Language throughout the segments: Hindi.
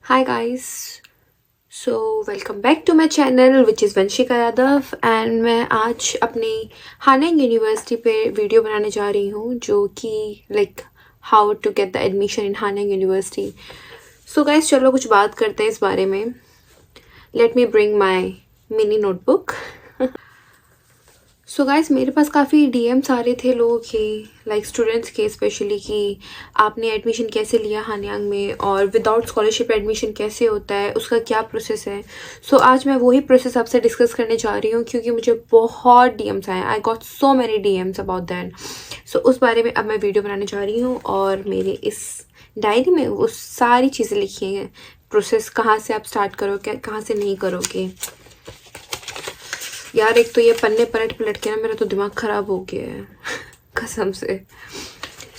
Hi guys, so welcome back to my channel which is Vanshika Yadav and मैं आज अपनी हानयंग यूनिवर्सिटी पे वीडियो बनाने जा रही हूँ जो कि like how to get the admission in Hanyang University. So guys चलो कुछ बात करते हैं इस बारे में। Let me bring my mini notebook. So guys मेरे पास काफ़ी डीएम्स आ रहे थे लोगों के, लाइक स्टूडेंट्स के स्पेशली, कि आपने एडमिशन कैसे लिया हानयांग में और विदाउट स्कॉलरशिप एडमिशन कैसे होता है, उसका क्या प्रोसेस है। सो आज मैं वही प्रोसेस आपसे डिस्कस करने जा रही हूँ क्योंकि मुझे बहुत डीएम्स आए। I got so many DMs about that. सो उस बारे में अब मैं वीडियो बनाने जा रही हूँ और मेरे इस डायरी में वो सारी चीज़ें लिखी हैं। प्रोसेस कहाँ से आप स्टार्ट करोगे, कहाँ से नहीं करोगे। यार एक तो ये पन्ने पलट के ना मेरा तो दिमाग ख़राब हो गया है कसम से।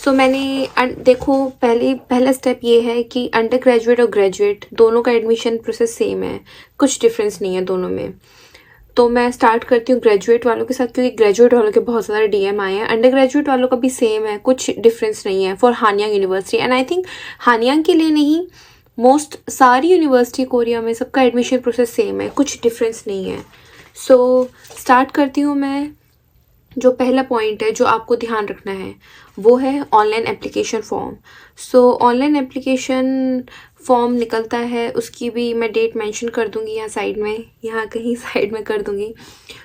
सो मैंने देखो पहला स्टेप ये है कि अंडर ग्रेजुएट और ग्रेजुएट दोनों का एडमिशन प्रोसेस सेम है, कुछ डिफरेंस नहीं है दोनों में। तो मैं स्टार्ट करती हूँ ग्रेजुएट वालों के साथ क्योंकि ग्रेजुएट वालों के बहुत ज़्यादा डीएम आए हैं। अंडर ग्रेजुएट वालों का भी सेम है, कुछ डिफरेंस नहीं है for Hanyang university. And I think Hanyang के लिए नहीं, मोस्ट सारी यूनिवर्सिटी कोरिया में सबका एडमिशन प्रोसेस सेम है, कुछ डिफरेंस नहीं है। सो स्टार्ट करती हूँ मैं। जो पहला पॉइंट है जो आपको ध्यान रखना है वो है ऑनलाइन एप्लीकेशन फॉर्म। सो ऑनलाइन एप्लीकेशन फॉर्म निकलता है, उसकी भी मैं डेट मेंशन कर दूँगी यहाँ साइड में, यहाँ कहीं साइड में कर दूँगी।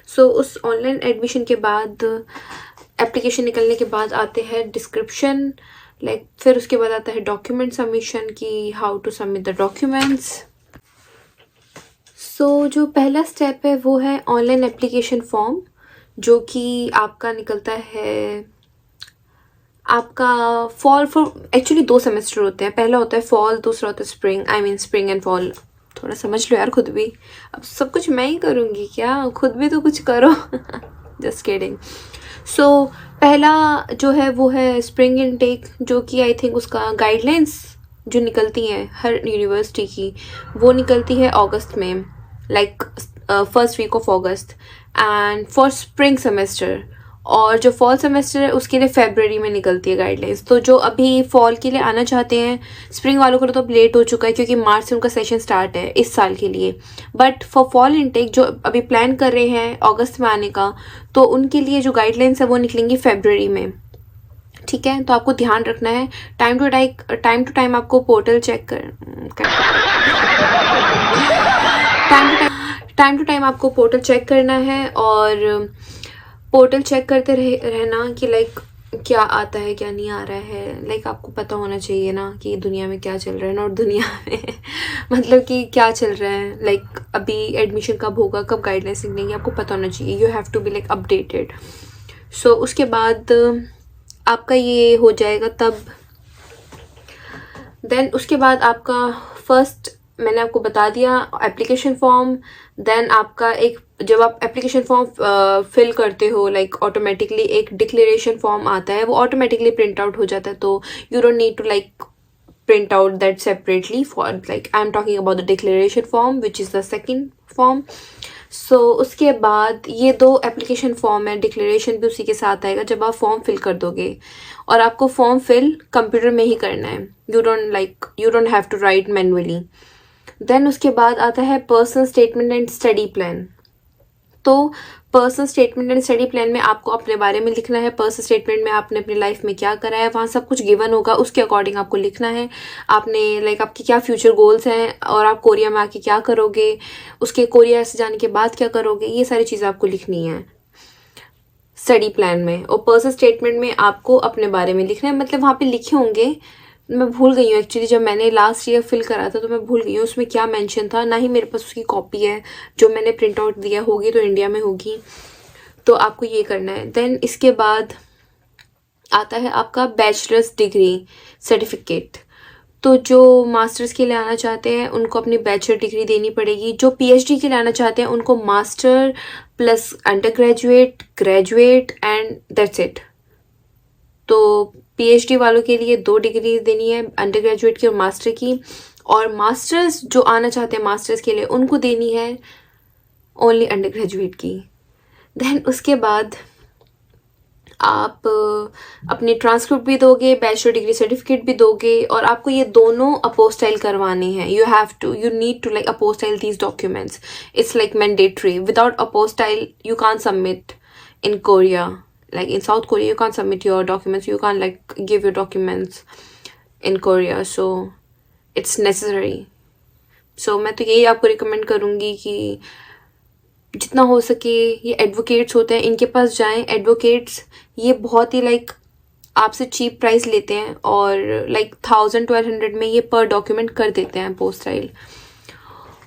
सो उस ऑनलाइन एडमिशन के बाद, एप्लीकेशन निकलने के बाद आते हैं डिस्क्रिप्शन, लाइक फिर उसके बाद आता है डॉक्यूमेंट सबमिशन की how to submit the documents. So जो पहला स्टेप है वो है ऑनलाइन एप्लीकेशन फॉर्म, जो कि आपका निकलता है आपका फॉल फॉर एक्चुअली 2 सेमेस्टर होते हैं। पहला होता है फॉल, दूसरा होता है spring. I mean spring and fall. थोड़ा समझ लो यार खुद भी, अब सब कुछ मैं ही करूँगी क्या, खुद भी तो कुछ करो जस्ट किडिंग। सो पहला जो है वो है स्प्रिंग इनटेक, जो कि आई थिंक उसका गाइडलाइंस जो निकलती हैं हर यूनिवर्सिटी की वो निकलती है अगस्त में, like first week of August. And for spring semester और जो फॉल सेमेस्टर है उसके लिए फरवरी में निकलती है गाइडलाइंस। तो जो अभी फॉल के लिए आना चाहते हैं, स्प्रिंग वालों को तो अब लेट हो चुका है क्योंकि मार्च से उनका सेशन स्टार्ट है इस साल के लिए। बट फॉर फॉल इनटेक जो अभी प्लान कर रहे हैं अगस्त में आने का, तो उनके लिए जो गाइडलाइंस है वो निकलेंगी फरवरी में। ठीक है, तो आपको ध्यान रखना है। टाइम टू टाइम आपको portal check time to time आपको पोर्टल चेक करना है और पोर्टल चेक करते रहना कि लाइक क्या आता है क्या नहीं आ रहा है। लाइक आपको पता होना चाहिए ना कि दुनिया में क्या चल रहा है, नॉट दुनिया में मतलब कि क्या चल रहा है, लाइक अभी एडमिशन कब होगा, कब गाइडलाइंस निकलेंगी, आपको पता होना चाहिए। You have to be like updated. So उसके बाद आपका ये हो जाएगा तब। देन उसके बाद आपका फर्स्ट मैंने आपको बता दिया एप्लीकेशन फॉर्म। देन आपका एक, जब आप एप्लीकेशन फॉर्म फिल करते हो, लाइक ऑटोमेटिकली एक डिक्लेरेशन फॉर्म आता है, वो ऑटोमेटिकली प्रिंट आउट हो जाता है। तो you don't need to like print out that separately, for like I'm talking about the declaration form which is the second form. So उसके बाद ये 2 एप्लीकेशन फॉर्म है, डिक्लेरेशन भी उसी के साथ आएगा जब आप फॉर्म फिल कर दोगे। और आपको फॉर्म फिल कंप्यूटर में ही करना है, you don't have to write manually. Then उसके बाद आता है personal statement and study plan. तो personal statement and study plan में आपको अपने बारे में लिखना है। पर्सनल स्टेटमेंट में आपने अपनी लाइफ में क्या करा है, वहाँ सब कुछ गिवन होगा, उसके अकॉर्डिंग आपको लिखना है। आपने लाइक आपके क्या फ्यूचर गोल्स हैं और आप कोरिया में आके क्या करोगे, उसके कोरिया से जाने के बाद क्या करोगे, ये सारी चीज़ें आपको लिखनी है स्टडी प्लान में। और पर्सनल स्टेटमेंट में आपको अपने बारे में लिखना है, मतलब वहाँ पे लिखे होंगे, मैं भूल गई हूँ एक्चुअली, जब मैंने लास्ट ईयर फिल करा था तो मैं भूल गई हूँ उसमें क्या मेंशन था, ना ही मेरे पास उसकी कॉपी है। जो मैंने प्रिंट आउट दिया होगी तो इंडिया में होगी, तो आपको ये करना है। देन इसके बाद आता है आपका बैचलर्स डिग्री सर्टिफिकेट। तो जो मास्टर्स के लिए आना चाहते हैं उनको अपनी बैचलर डिग्री देनी पड़ेगी। जो पीएचडी के लिए आना चाहते हैं उनको master plus under graduate, graduate and that's it. तो पीएचडी वालों के लिए 2 डिग्री देनी है, अंडर ग्रेजुएट की और मास्टर की। और मास्टर्स जो आना चाहते हैं मास्टर्स के लिए उनको देनी है ओनली अंडर ग्रेजुएट की। देन उसके बाद आप अपनी ट्रांसक्रिप्ट भी दोगे, बैचलर डिग्री सर्टिफिकेट भी दोगे, और आपको ये दोनों अपोस्टाइल करवाने हैं. You need to like apostille these documents. It's like mandatory. Without apostille you can't submit in Korea. Like in South Korea, you can't submit your documents. You can't like give your documents in Korea. So it's necessary. So मैं तो यही आपको रिकमेंड करूँगी कि जितना हो सके ये एडवोकेट्स होते हैं इनके पास जाएं. एडवोकेट्स ये बहुत ही लाइक आपसे चीप प्राइस लेते हैं और लाइक 1000-1200 में ये पर डॉक्यूमेंट कर देते हैं अपोस्टाइल.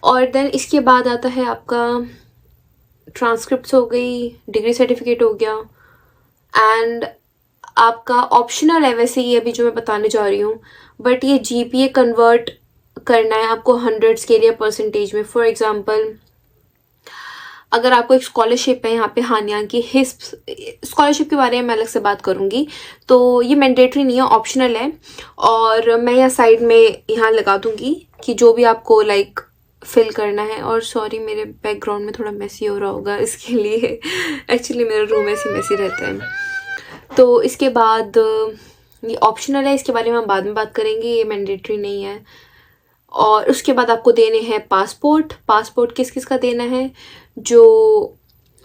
और देन इसके बाद आता है आपका ट्रांसक्रिप्ट्स हो गई, डिग्री सर्टिफिकेट हो गया, एंड आपका ऑप्शनल है वैसे ये अभी जो मैं बताने जा रही हूँ, बट ये जीपीए कन्वर्ट करना है आपको हंड्रेड्स के लिए परसेंटेज में. फॉर एग्जांपल अगर आपको एक स्कॉलरशिप है यहाँ पे हानिया की, हिस्प स्कॉलरशिप के बारे में मैं अलग से बात करूँगी, तो ये मैंडेटरी नहीं है, ऑप्शनल है. और मैं यहाँ साइड में यहाँ लगा दूँगी कि जो भी आपको लाइक फिल करना है. और सॉरी मेरे बैकग्राउंड में थोड़ा मेसी हो रहा होगा, इसके लिए एक्चुअली मेरा रूम ऐसे मेसी रहता है. तो इसके बाद ये ऑप्शनल है, इसके बारे में हम बाद में बात करेंगे, ये मैंडेटरी नहीं है. और उसके बाद आपको देने हैं पासपोर्ट. पासपोर्ट किस किस का देना है, जो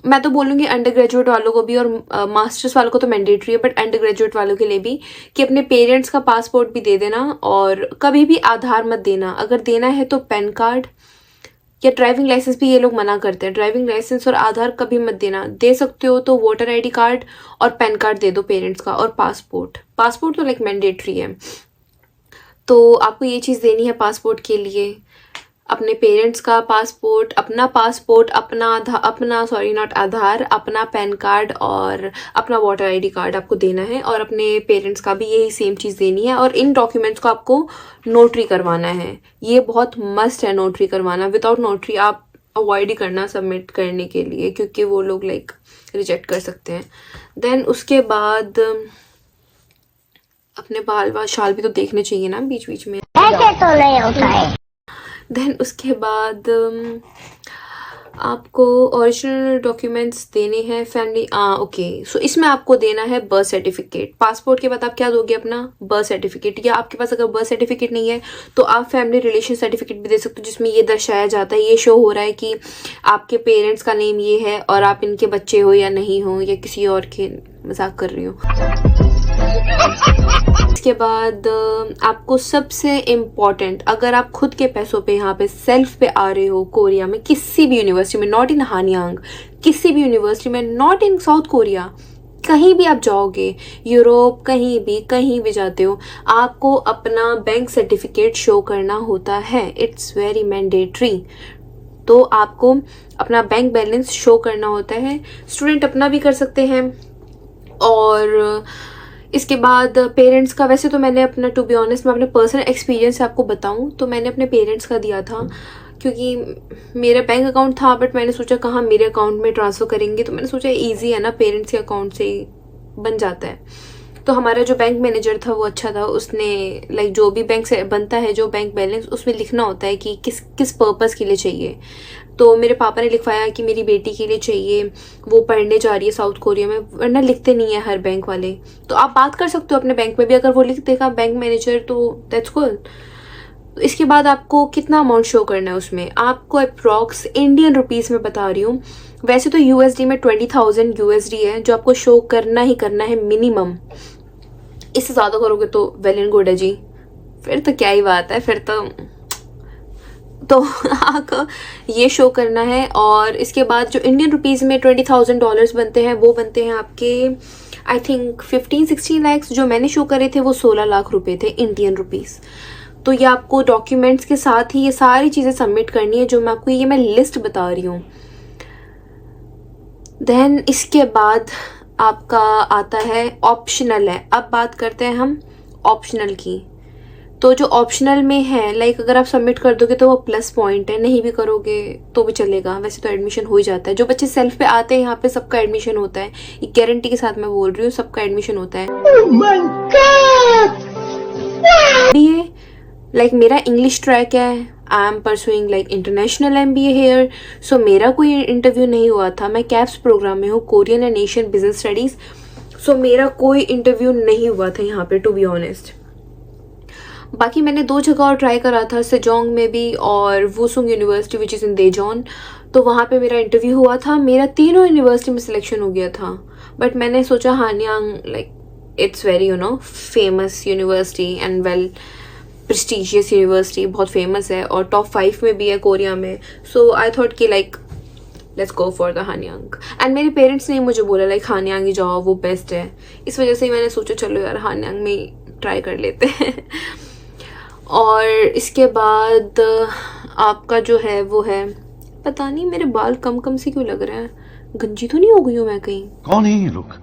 मैं तो बोलूँगी अंडर ग्रेजुएट वालों को भी और मास्टर्स वालों को तो मैंडेटरी है, बट अंडर ग्रेजुएट वालों के लिए भी कि अपने पेरेंट्स का पासपोर्ट भी दे देना. और कभी भी आधार मत देना. अगर देना है तो पैन कार्ड या ड्राइविंग लाइसेंस भी ये लोग मना करते हैं. ड्राइविंग लाइसेंस और आधार कभी मत देना. दे सकते हो तो वोटर आईडी कार्ड और पैन कार्ड दे दो पेरेंट्स का. और पासपोर्ट तो लाइक मैंडेटरी है, तो आपको ये चीज़ देनी है पासपोर्ट के लिए. अपने पेरेंट्स का पासपोर्ट, अपना पासपोर्ट, अपना पैन कार्ड और अपना वोटर आईडी कार्ड आपको देना है. और अपने पेरेंट्स का भी यही सेम चीज़ देनी है. और इन डॉक्यूमेंट्स को आपको नोटरी करवाना है. ये बहुत मस्ट है नोटरी करवाना. विदाउट नोटरी आप अवॉइड ही करना सबमिट करने के लिए, क्योंकि वो लोग लाइक रिजेक्ट कर सकते हैं. देन उसके बाद अपने बाल व शाल भी तो देखने चाहिए ना बीच बीच में. ऐसे तो नहीं होता है. देन उसके बाद आपको ओरिजिनल डॉक्यूमेंट्स देने हैं. फैमिली ओके, सो इसमें आपको देना है बर्थ सर्टिफिकेट. पासपोर्ट के बाद आप क्या दोगे, अपना बर्थ सर्टिफिकेट. या आपके पास अगर बर्थ सर्टिफिकेट नहीं है तो आप फैमिली रिलेशन सर्टिफिकेट भी दे सकते हो, जिसमें ये दर्शाया जाता है, ये शो हो रहा है कि आपके पेरेंट्स का नेम ये है और आप इनके बच्चे हो या नहीं हो, या किसी और के. मजाक कर रही हूँ. इसके बाद आपको सबसे इम्पॉर्टेंट, अगर आप खुद के पैसों पे यहाँ पे सेल्फ पे आ रहे हो कोरिया में, किसी भी यूनिवर्सिटी में, नॉट इन हानियांग, किसी भी यूनिवर्सिटी में, नॉट इन साउथ कोरिया, कहीं भी आप जाओगे, यूरोप कहीं भी जाते हो, आपको अपना बैंक सर्टिफिकेट शो करना होता है. It's very mandatory. तो आपको अपना बैंक बैलेंस शो करना होता है. स्टूडेंट अपना भी कर सकते हैं. और इसके बाद पेरेंट्स का, वैसे तो मैंने अपना, टू बी ऑनेस्ट मैं अपने पर्सनल एक्सपीरियंस से आपको बताऊं तो मैंने अपने पेरेंट्स का दिया था, क्योंकि मेरा बैंक अकाउंट था, बट मैंने सोचा कहाँ मेरे अकाउंट में ट्रांसफ़र करेंगे, तो मैंने सोचा ईजी है ना, पेरेंट्स के अकाउंट से ही बन जाता है. तो हमारा जो बैंक मैनेजर था वो अच्छा था. उसने लाइक जो भी बैंक से बनता है, जो बैंक बैलेंस, उसमें लिखना होता है कि किस किस पर्पज़ के लिए चाहिए. तो मेरे पापा ने लिखवाया कि मेरी बेटी के लिए चाहिए, वो पढ़ने जा रही है साउथ कोरिया में, वरना लिखते नहीं है हर बैंक वाले. तो आप बात कर सकते हो अपने बैंक में भी, अगर वो लिख देगा बैंक मैनेजर तो दैट्स गुड. इसके बाद आपको कितना अमाउंट शो करना है, उसमें आपको अप्रॉक्स इंडियन रुपीज़ में बता रही हूँ, वैसे तो यूएसडी में 20,000 यूएसडी है जो आपको शो करना ही करना है मिनिमम. इससे ज़्यादा करोगे तो वेल एंड गुड है जी, फिर तो क्या ही बात है, फिर तो आपको ये शो करना है. और इसके बाद जो इंडियन रुपीज़ में $20,000 बनते हैं, वो बनते हैं आपके आई थिंक 15-16 लाख. जो मैंने शो करे थे वो 16 लाख रुपए थे इंडियन रुपीज़. तो ये आपको डॉक्यूमेंट्स के साथ ही ये सारी चीज़ें सबमिट करनी है, जो मैं आपको ये मैं लिस्ट बता रही हूँ. देन इसके बाद आपका आता है ऑप्शनल है. अब बात करते हैं हम ऑप्शनल की. तो जो ऑप्शनल में है, लाइक अगर आप सबमिट कर दोगे तो वो प्लस पॉइंट है, नहीं भी करोगे तो भी चलेगा, वैसे तो एडमिशन हो ही जाता है. जो बच्चे सेल्फ पे आते हैं यहाँ पे सबका एडमिशन होता है, ये गारंटी के साथ मैं बोल रही हूँ, सबका एडमिशन होता है. Oh my God! MBA like मेरा इंग्लिश ट्रैक है, I am pursuing like international MBA here. So मेरा कोई इंटरव्यू नहीं हुआ था. मैं कैप्स प्रोग्राम में हूँ, Korean and Asian business studies. So मेरा कोई इंटरव्यू नहीं हुआ था यहाँ पे, टू बी ऑनेस्ट। बाकी मैंने 2 जगह और ट्राई करा था, सेजोंग में भी और वुसुंग यूनिवर्सिटी विच इज़ इन देजोन, तो वहाँ पे मेरा इंटरव्यू हुआ था। मेरा तीनों यूनिवर्सिटी में सिलेक्शन हो गया था, बट मैंने सोचा Hanyang like it's very you know famous university and well prestigious university, बहुत फेमस है और टॉप 5 में भी है कोरिया में। सो आई थॉट कि like let's go for the Hanyang. And मेरे पेरेंट्स ने मुझे बोला लाइक हानयांग ही जाओ, वो बेस्ट है। इस वजह से ही मैंने सोचा चलो यार हानयांग में ट्राई कर लेते हैं। और इसके बाद आपका जो है वो है, पता नहीं मेरे बाल कम कम से क्यों लग रहे हैं, गंजी तो नहीं हो गई हूँ मैं कहीं? कौन है ये लोग,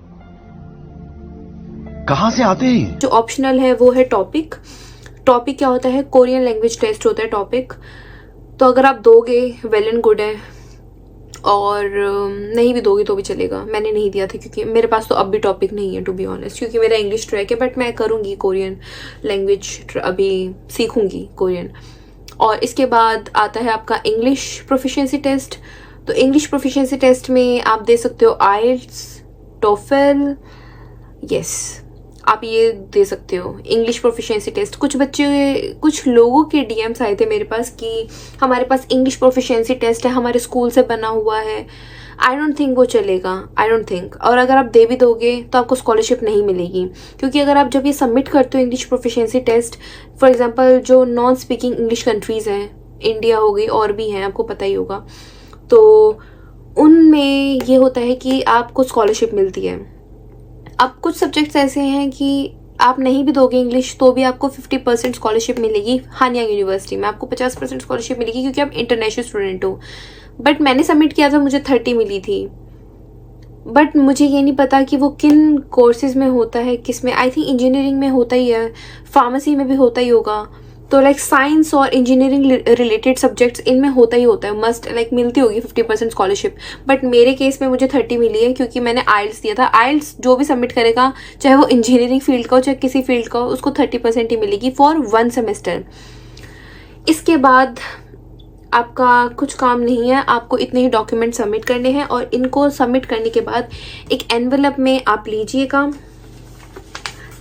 कहाँ से आते हैं? जो ऑप्शनल है वो है टॉपिक। टॉपिक क्या होता है? कोरियन लैंग्वेज टेस्ट होता है टॉपिक। तो अगर आप दोगे वेल एंड गुड है, और नहीं भी दोगे तो भी चलेगा। मैंने नहीं दिया था क्योंकि मेरे पास तो अब भी टॉपिक नहीं है टू बी ऑनेस्ट, क्योंकि मेरा इंग्लिश ट्रैक है, बट मैं करूँगी कोरियन लैंग्वेज, अभी सीखूंगी कोरियन। और इसके बाद आता है आपका इंग्लिश प्रोफिशिएंसी टेस्ट। तो इंग्लिश प्रोफिशिएंसी टेस्ट में आप दे सकते हो आइल्स, टोफेल, यस आप ये दे सकते हो इंग्लिश प्रोफिशिएंसी टेस्ट। कुछ लोगों के डीएम्स आए थे मेरे पास कि हमारे पास इंग्लिश प्रोफिशिएंसी टेस्ट है, हमारे स्कूल से बना हुआ है। आई डोंट थिंक वो चलेगा, आई डोंट थिंक। और अगर आप दे भी दोगे तो आपको स्कॉलरशिप नहीं मिलेगी, क्योंकि अगर आप जब ये सबमिट करते हो English proficiency test, for example जो नॉन स्पीकिंग इंग्लिश कंट्रीज़ हैं, इंडिया हो गई और भी हैं, आपको पता ही होगा, तो उनमें ये होता है कि आपको स्कॉलरशिप मिलती है। अब कुछ सब्जेक्ट्स ऐसे हैं कि आप नहीं भी दोगे इंग्लिश तो भी आपको 50% स्कॉलरशिप मिलेगी। हानयांग यूनिवर्सिटी में आपको 50% स्कॉलरशिप मिलेगी क्योंकि आप इंटरनेशनल स्टूडेंट हो। बट मैंने सबमिट किया था, मुझे 30 मिली थी। बट मुझे ये नहीं पता कि वो किन कोर्सेज में होता है, किस में। आई थिंक इंजीनियरिंग में होता ही है, फार्मेसी में भी होता ही होगा। तो लाइक साइंस और इंजीनियरिंग रिलेटेड सब्जेक्ट्स इनमें होता ही होता है, मस्ट लाइक मिलती होगी 50% स्कॉलरशिप। बट मेरे केस में मुझे 30 मिली है क्योंकि मैंने आइल्स दिया था। आइल्स जो भी सबमिट करेगा, चाहे वो इंजीनियरिंग फील्ड का हो चाहे किसी फील्ड का हो, उसको 30% ही मिलेगी फॉर 1 सेमेस्टर। इसके बाद आपका कुछ काम नहीं है, आपको इतने ही डॉक्यूमेंट सबमिट करने हैं और इनको सबमिट करने के बाद एक एनवेलप में आप लीजिएगा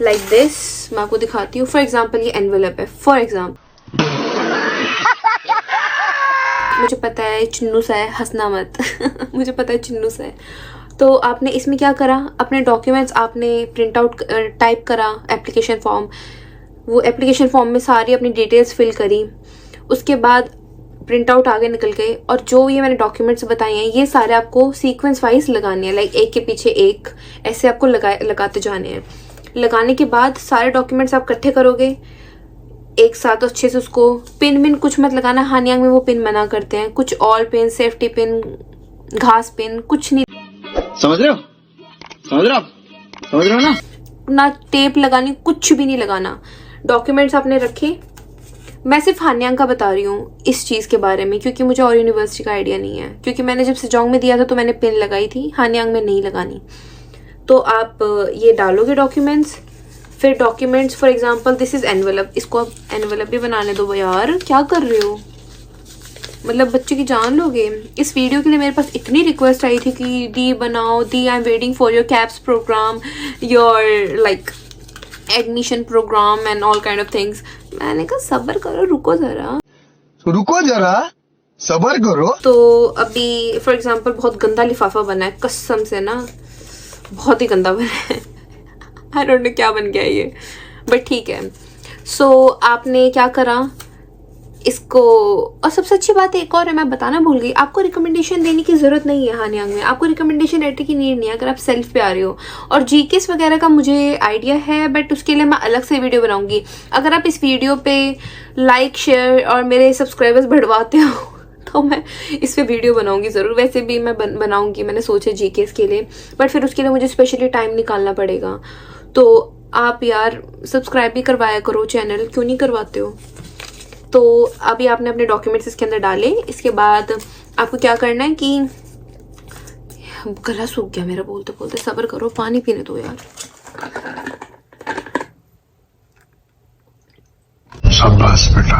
लाइक दिस। मैं आपको दिखाती हूँ। फॉर एग्जाम्पल ये एनवेलप है, फॉर एग्जाम्पल मुझे पता है चिन्नू सा है, हंसना मत मुझे पता है चिन्नू सा है। तो आपने इसमें क्या करा, अपने डॉक्यूमेंट्स आपने प्रिंट आउट टाइप करा, एप्लीकेशन फॉर्म, वो एप्लीकेशन फॉर्म में सारी अपनी डिटेल्स फिल करी। उसके बाद प्रिंट आउट आगे निकल गए और जो ये मैंने डॉक्यूमेंट्स बताए हैं ये सारे आपको सीक्वेंस वाइज लगाने हैं, लाइक एक के पीछे एक ऐसे आपको लगाते जाने हैं। लगाने के बाद सारे डॉक्यूमेंट्स आप इकट्ठे करोगे एक साथ अच्छे से। उसको पिन कुछ मत लगाना, हानयांग में वो पिन मना करते हैं, कुछ ऑल पिन, सेफ्टी पिन, घास पिन, कुछ नहीं। समझ रहे हो ना टेप लगानी, कुछ भी नहीं लगाना। डॉक्यूमेंट्स आपने रखे। मैं सिर्फ हानयांग का बता रही हूँ इस चीज़ के बारे में, क्योंकि मुझे और यूनिवर्सिटी का आइडिया नहीं है। क्योंकि मैंने जब सेजोंग में दिया था तो मैंने पिन लगाई थी, हानयांग में नहीं लगानी। तो आप ये डालोगे डॉक्यूमेंट्स। फिर documents for example this is envelope, इसको आप एनवेलप भी बनाने दो यार, क्या कर रहे हो, मतलब बच्चे की जान लोगे। इस वीडियो के लिए मेरे पास इतनी रिक्वेस्ट आई थी कि दी बनाओ, दी I am waiting for your CAPS programme, your like admission programme and all kind of things. मैंने कहा सब्र करो, रुको जरा सबर करो। तो अभी फॉर एग्जांपल बहुत गंदा लिफाफा बना है, कसम से ना बहुत ही गंदा बना है। आई डोंट नो क्या बन गया ये, बट ठीक है। सो आपने क्या करा इसको। और सबसे अच्छी बात एक और है, मैं बताना भूल गई, आपको रिकमेंडेशन देने की ज़रूरत नहीं है हानयांग में। आपको रिकमेंडेशन लेटर की नीड नहीं है अगर आप सेल्फ पे आ रहे हो। और जीकेस वगैरह का मुझे आइडिया है, बट उसके लिए मैं अलग से वीडियो बनाऊंगी। अगर आप इस वीडियो पे लाइक, शेयर और मेरे सब्सक्राइबर्स बढ़वाते हो तो मैं इस पे वीडियो बनाऊंगी ज़रूर। वैसे भी मैं बनाऊंगी, मैंने सोचा जीकेस के लिए, बट फिर उसके लिए मुझे स्पेशली टाइम निकालना पड़ेगा। तो आप यार सब्सक्राइब भी करवाया करो चैनल, क्यों नहीं करवाते हो। तो अभी आपने अपने डॉक्यूमेंट्स इसके अंदर डाले। इसके बाद आपको क्या करना है कि गला सूख गया मेरा बोलते बोलते, सब्र करो, पानी पीने दो यार। शाबाश बेटा।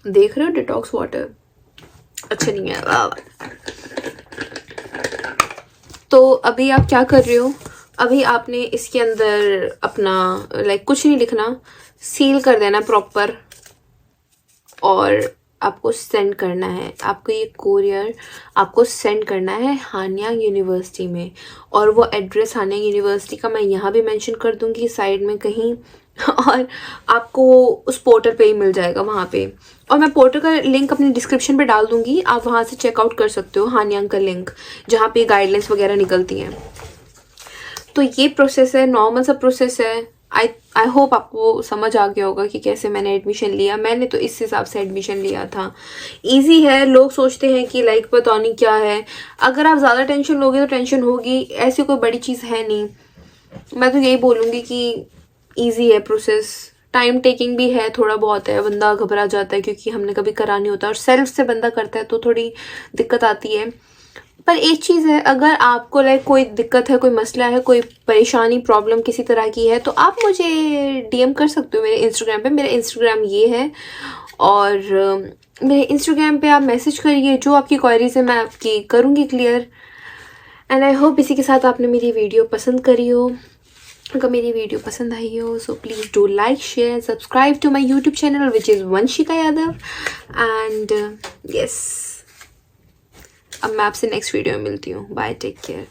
देख रहे हो डिटॉक्स वाटर, अच्छा नहीं है। वाह। तो अभी आप क्या कर रहे हो, अभी आपने इसके अंदर अपना लाइक कुछ नहीं लिखना, सील कर देना प्रॉपर, और आपको सेंड करना है। आपको ये कोरियर आपको सेंड करना है हानयांग यूनिवर्सिटी में, और वो एड्रेस हानयांग यूनिवर्सिटी का मैं यहाँ भी मेंशन कर दूँगी साइड में कहीं, और आपको उस पोर्टल पे ही मिल जाएगा वहाँ पे, और मैं पोर्टल का लिंक अपनी डिस्क्रिप्शन पे डाल दूँगी, आप वहाँ से चेकआउट कर सकते हो हानयांग का लिंक, जहाँ पे गाइडलाइंस वगैरह निकलती हैं। तो ये प्रोसेस है, नॉर्मल सा प्रोसेस है। आई होप आपको समझ आ गया होगा कि कैसे मैंने एडमिशन लिया। मैंने तो इस हिसाब से एडमिशन लिया था। इजी है, लोग सोचते हैं कि लाइक पता नहीं क्या है, अगर आप ज़्यादा टेंशन लोगे तो टेंशन होगी, ऐसी कोई बड़ी चीज़ है नहीं। मैं तो यही बोलूँगी कि इजी है प्रोसेस, टाइम टेकिंग भी है, थोड़ा बहुत है, बंदा घबरा जाता है क्योंकि हमने कभी करा नहीं होता, और सेल्फ से बंदा करता है तो थोड़ी दिक्कत आती है। पर एक चीज़ है, अगर आपको लाइक कोई दिक्कत है, कोई मसला है, कोई परेशानी प्रॉब्लम किसी तरह की है, तो आप मुझे डीएम कर सकते हो मेरे इंस्टाग्राम पे। मेरा इंस्टाग्राम ये है, और मेरे इंस्टाग्राम पे आप मैसेज करिए, जो आपकी क्वेरीज है मैं आपकी करूँगी क्लियर। एंड आई होप इसी के साथ आपने मेरी वीडियो पसंद करी हो। अगर मेरी वीडियो पसंद आई हो सो please do like, share, subscribe to my YouTube channel which is Vanshika Yadav. And yes, अब मैं आपसे नेक्स्ट वीडियो में मिलती हूँ। Bye, take care.